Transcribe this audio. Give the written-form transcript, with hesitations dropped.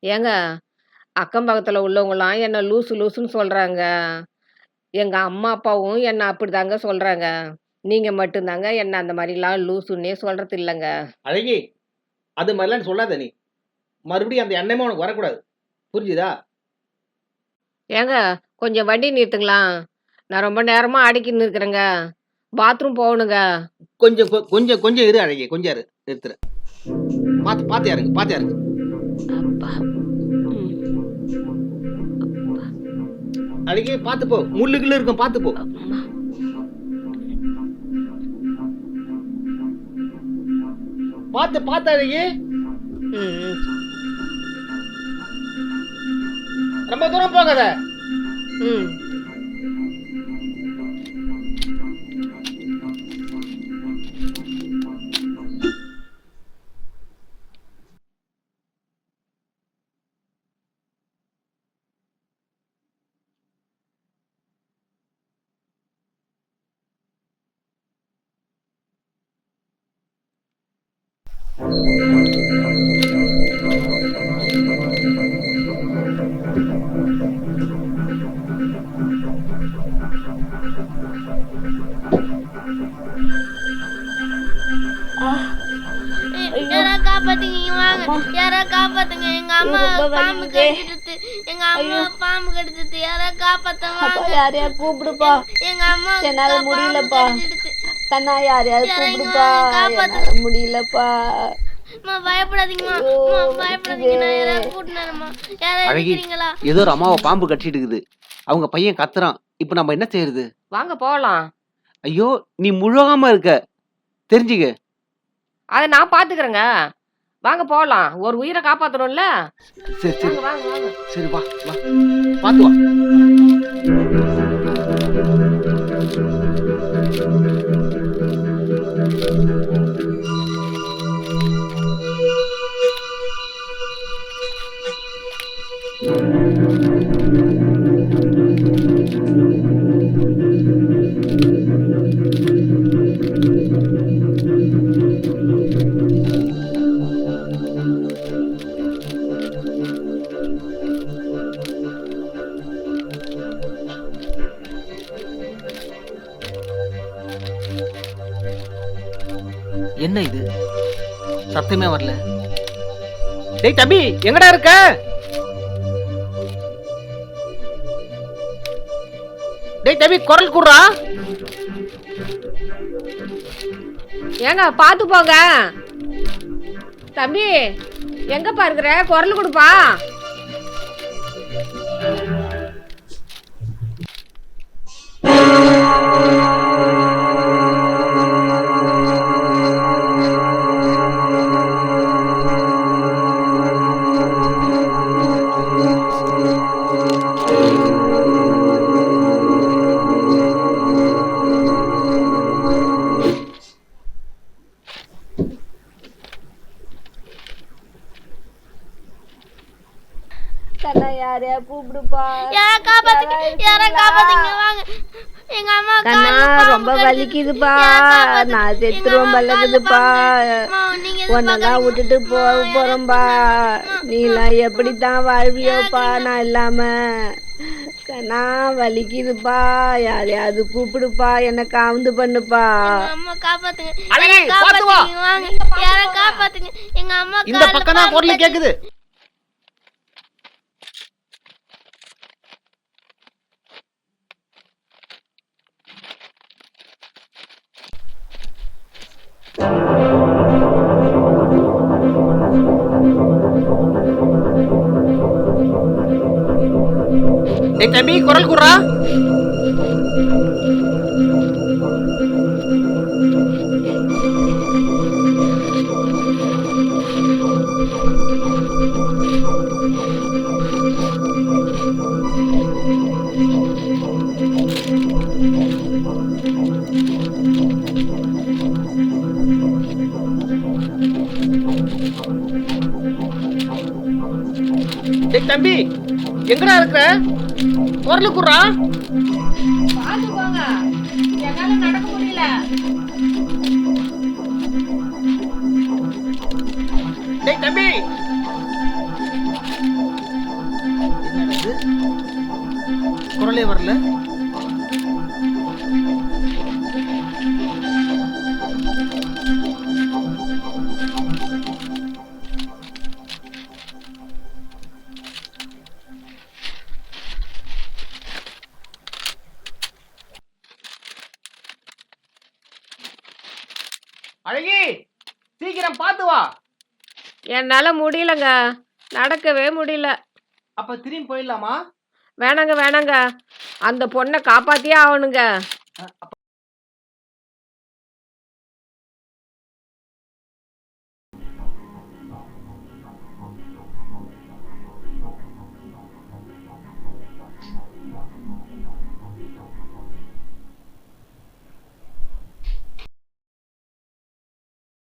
ஏங்க அக்கம் பக்கத்துல உள்ளவங்கலாம் என்ன லூசு லூசுன்னு சொல்றாங்க. எங்க அம்மா, அப்பாவும் என்ன அப்படிதாங்க சொல்றாங்க. நீங்க மட்டும் தாங்க என்ன அந்த மாரிலாம் லூசுன்னே சொல்றது இல்லங்க. அழகி, அது மாரிலாம் சொல்லாத நீ. மறுபடியும் அந்த எண்ணமே உனக்கு வரக்கூடாது. புரிஞ்சுதா? ஏங்க கொஞ்சம் வண்டி நிறுத்துங்களா? நான் ரொம்ப நேரமா அடக்கின்னு இருக்கிறேங்க. பாத்ரூம் போகணுங்க. கொஞ்சம் இரு அழகி, கொஞ்சம் இரு. நிறுத்துறேன். பாத்து இறங்கு, பாத்து இறங்கு. அப்பா. ம். அழகி பாத்து போ. முள்ளுக்குள்ள இருக்கும், பாத்து போ. அம்மா. பாத்து அழகி. ம். ரொம்ப தூரம் போகாத. ம். யாரா காப்பாத்துங்க வாங்க. யாரா காப்பாத்துங்க. எங்க அம்மா பாம்பு கடிச்சிடுது. எங்க அம்மா பாம்பு கடிச்சிடுது. யாரா காப்பாத்துங்க. யாரையா கூப்பிடுப்பா. எங்க அம்மா என்னால முடியலப்பா. கண்ணா யாரையாவது கூப்பிடுப்பா. என்னால முடியலப்பா. பயப்படாதீங்கம்மா. பயப்படாதீங்க. நான் யாராவது கூட்டினாருமா. யாராவது இருக்கிறீங்களா? ஏதோ ஒரு அம்மாவை பாம்பு கட்டிட்டு இருக்குது. அவங்க பையன் கத்துறான். இப்ப நம்ம என்ன செய்யறது? வாங்க போலாம். ஐயோ, நீ முழுகாம இருக்க. தெரிஞ்சுக்க. அத நான் பாத்துக்கிறேங்க. வாங்க போலாம். ஒரு உயிரை காப்பாத்தணும்ல. சரி வாங்க வாங்க. சரி வா வா. பாத்து வா. என்ன இது? சத்தமே வரல. டேய் தம்பி, எங்கடா இருக்க? டேய் தம்பி, குரல் குடுறா. ஏங்க பாத்து போங்க. தம்பி எங்கப்பா இருக்கிற? குரல் கொடுப்பா. கண்ணா யாரையா கூப்பிடுப்பா. யாரா காப்பாத்துங்க. யாரா காப்பாத்துங்க வாங்க. எங்க அம்மா கண்ணா ரொம்ப வலிக்குதுப்பா. நான் செத்துருவோம் பல்லக்குதுப்பா. உன்னெல்லாம் விட்டுட்டு போறோம்பா. நீலாம் எப்படித்தான் வாழ்வியோப்பா நான் இல்லாம. கண்ணா வலிக்குதுப்பா. யாரையாவது கூப்பிடுப்பா. என்ன காவுந்து பண்ணுப்பா. அம்மா காப்பாத்துங்க. அழகி பாத்து வா. வாங்க. யாரா காப்பாத்துங்க. எங்க அம்மா இந்த பக்கம் தான் குரல் கேக்குது. டேய் தம்பி, குரல் குடுறா. டேய் தம்பி, எங்கடா இருக்க? குரல் குடுறா. பாத்து போங்க. என்னால நடக்க முடியல. டேய் தம்பி, ஆளே வரல. அழகி, சீக்கிரம் பார்த்து வா. என்னால முடியலங்க. நடக்கவே முடியல. அப்ப திரும்பி போயிடலாமா? வேணாங்க, வேணாங்க. அந்த பொண்ண காப்பாத்தியே ஆவணுங்க.